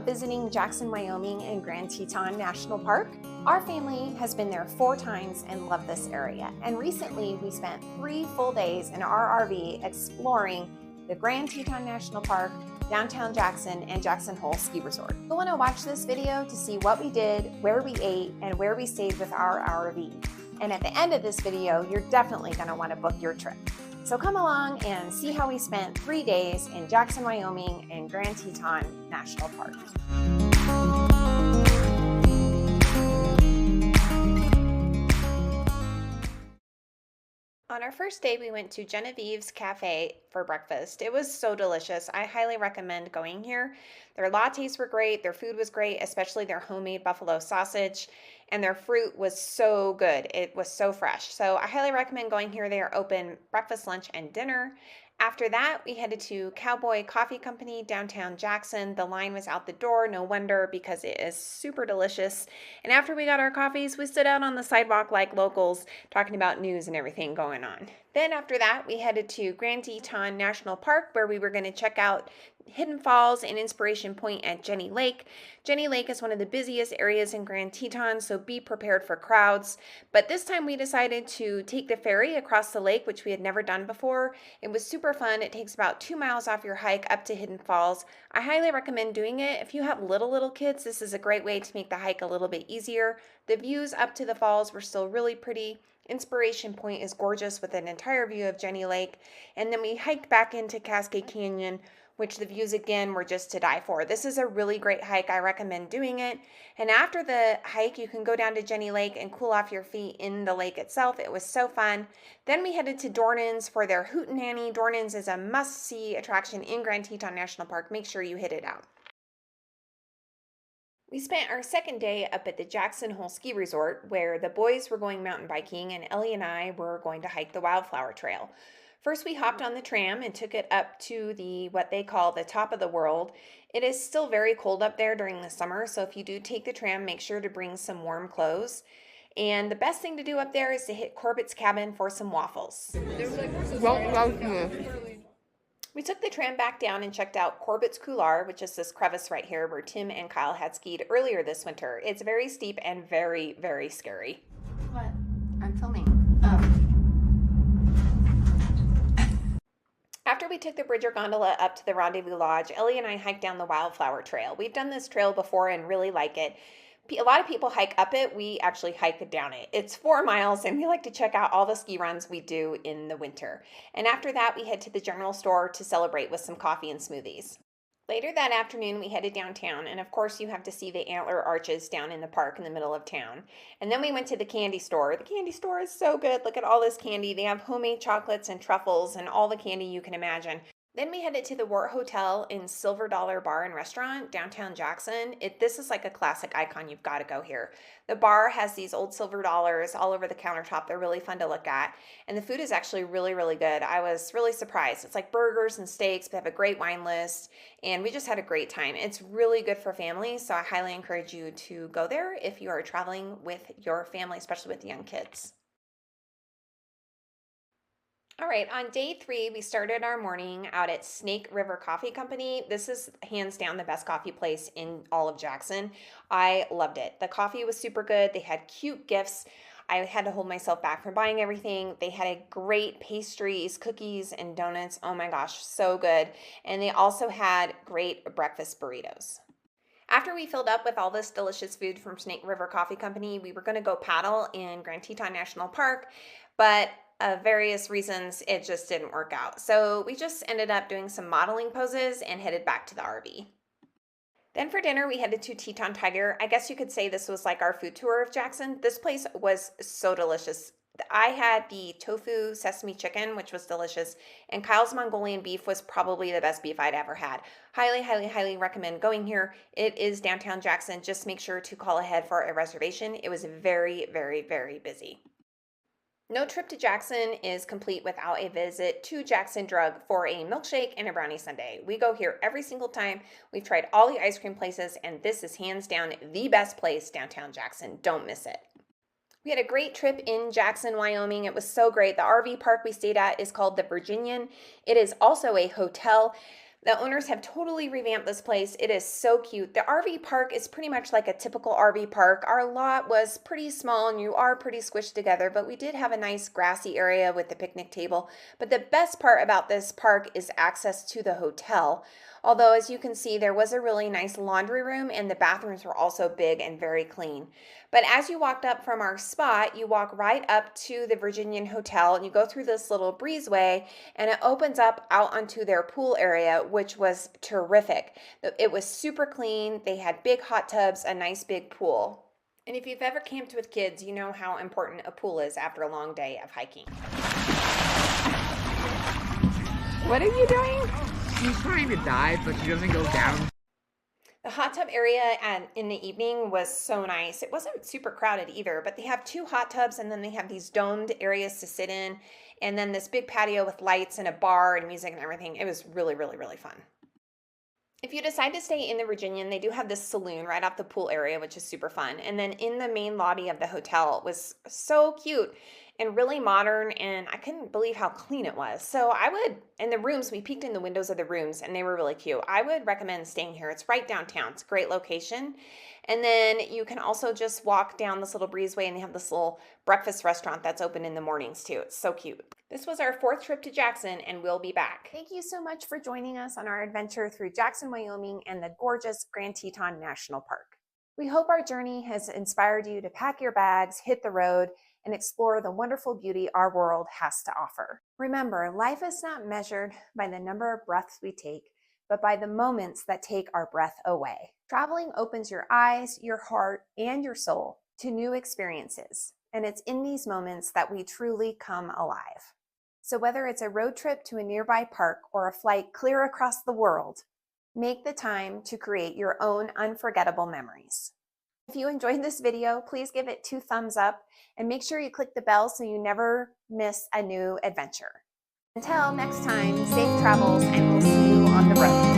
visiting Jackson, Wyoming and Grand Teton National Park? Our family has been there 4 times and loved this area. And recently we spent 3 full days in our RV exploring the Grand Teton National Park, downtown Jackson, and Jackson Hole Ski Resort. You'll want to watch this video to see what we did, where we ate, and where we stayed with our RV. And at the end of this video, you're definitely going to want to book your trip. So come along and see how we spent 3 days in Jackson, Wyoming and Grand Teton National Park. On our first day, we went to Genevieve's Cafe for breakfast. It was so delicious. I highly recommend going here. Their lattes were great. Their food was great, especially their homemade buffalo sausage. And their fruit was so good. It was so fresh. So I highly recommend going here. They are open breakfast, lunch, and dinner. After that, we headed to Cowboy Coffee Company, downtown Jackson. The line was out the door, no wonder, because it is super delicious. And after we got our coffees, we stood out on the sidewalk like locals, talking about news and everything going on. Then after that, we headed to Grand Teton National Park, where we were going to check out Hidden Falls and Inspiration Point at Jenny Lake. Jenny Lake is one of the busiest areas in Grand Teton, so be prepared for crowds. But this time we decided to take the ferry across the lake, which we had never done before. It was super fun. It takes about 2 miles off your hike up to Hidden Falls. I highly recommend doing it. If you have little kids, this is a great way to make the hike a little bit easier. The views up to the falls were still really pretty. Inspiration Point is gorgeous with an entire view of Jenny Lake. And then we hiked back into Cascade Canyon, which the views again were just to die for. This is a really great hike. I recommend doing it. And after the hike, you can go down to Jenny Lake and cool off your feet in the lake itself. It was so fun. Then we headed to Dornan's for their Hootenanny. Dornan's is a must-see attraction in Grand Teton National Park. Make sure you hit it out. We spent our second day up at the Jackson Hole Ski Resort, where the boys were going mountain biking and Ellie and I were going to hike the Wildflower Trail. First, we hopped on the tram and took it up to what they call the top of the world. It is still very cold up there during the summer, so if you do take the tram, make sure to bring some warm clothes. And the best thing to do up there is to hit Corbett's Cabin for some waffles. We took the tram back down and checked out Corbett's Couloir, which is this crevice right here where Tim and Kyle had skied earlier this winter. It's very steep and very, very scary. What? I'm filming. After we took the Bridger Gondola up to the Rendezvous Lodge, Ellie and I hiked down the Wildflower Trail. We've done this trail before and really like it. A lot of people hike up it. We actually hike down it. It's 4 miles, and we like to check out all the ski runs we do in the winter. And after that, we head to the general store to celebrate with some coffee and smoothies. Later that afternoon, we headed downtown, and of course you have to see the antler arches down in the park in the middle of town. And then we went to the candy store. The candy store is so good. Look at all this candy. They have homemade chocolates and truffles and all the candy you can imagine. Then we headed to the Wart Hotel in Silver Dollar Bar and Restaurant, downtown Jackson. This is like a classic icon. You've got to go here. The bar has these old silver dollars all over the countertop. They're really fun to look at. And the food is actually really, really good. I was really surprised. It's like burgers and steaks. They have a great wine list. And we just had a great time. It's really good for families. So I highly encourage you to go there if you are traveling with your family, especially with young kids. All right, on day 3, we started our morning out at Snake River Coffee Company. This is hands down the best coffee place in all of Jackson. I loved it. The coffee was super good. They had cute gifts. I had to hold myself back from buying everything. They had a great pastries, cookies, and donuts. Oh my gosh, so good. And they also had great breakfast burritos. After we filled up with all this delicious food from Snake River Coffee Company, we were going to go paddle in Grand Teton National Park, but various reasons it just didn't work out. So we just ended up doing some modeling poses and headed back to the RV. Then for dinner, we headed to Teton Tiger. I guess you could say this was like our food tour of Jackson. This place was so delicious. I had the tofu sesame chicken, which was delicious, and Kyle's Mongolian beef was probably the best beef I'd ever had. Highly, highly, highly recommend going here. It is downtown Jackson. Just make sure to call ahead for a reservation. It was very, very, very busy. No trip to Jackson is complete without a visit to Jackson Drug for a milkshake and a brownie sundae. We go here every single time. We've tried all the ice cream places, and this is hands down the best place downtown Jackson. Don't miss it. We had a great trip in Jackson, Wyoming. It was so great. The RV park we stayed at is called the Virginian. It is also a hotel. The owners have totally revamped this place. It is so cute. The RV park is pretty much like a typical RV park. Our lot was pretty small and you are pretty squished together, but we did have a nice grassy area with the picnic table. But the best part about this park is access to the hotel. Although, as you can see, there was a really nice laundry room and the bathrooms were also big and very clean. But as you walked up from our spot, you walk right up to the Virginian Hotel and you go through this little breezeway and it opens up out onto their pool area, which was terrific. It was super clean. They had big hot tubs, a nice big pool. And if you've ever camped with kids, you know how important a pool is after a long day of hiking. What are you doing? She's trying to dive, but she doesn't go down. The hot tub area in the evening was so nice. It wasn't super crowded either, but they have 2 hot tubs and then they have these domed areas to sit in and then this big patio with lights and a bar and music and everything. It was really, really, really fun. If you decide to stay in the Virginian, they do have this saloon right off the pool area, which is super fun. And then in the main lobby of the hotel, it was so cute and really modern, and I couldn't believe how clean it was. So and the rooms, we peeked in the windows of the rooms, and they were really cute. I would recommend staying here. It's right downtown. It's a great location. And then you can also just walk down this little breezeway, and they have this little breakfast restaurant that's open in the mornings, too. It's so cute. This was our 4th trip to Jackson, and we'll be back. Thank you so much for joining us on our adventure through Jackson, Wyoming, and the gorgeous Grand Teton National Park. We hope our journey has inspired you to pack your bags, hit the road, and explore the wonderful beauty our world has to offer. Remember, life is not measured by the number of breaths we take, but by the moments that take our breath away. Traveling opens your eyes, your heart, and your soul to new experiences, and it's in these moments that we truly come alive. So whether it's a road trip to a nearby park or a flight clear across the world, make the time to create your own unforgettable memories. If you enjoyed this video, please give it 2 thumbs up and make sure you click the bell so you never miss a new adventure. Until next time, safe travels and we'll see you on the road.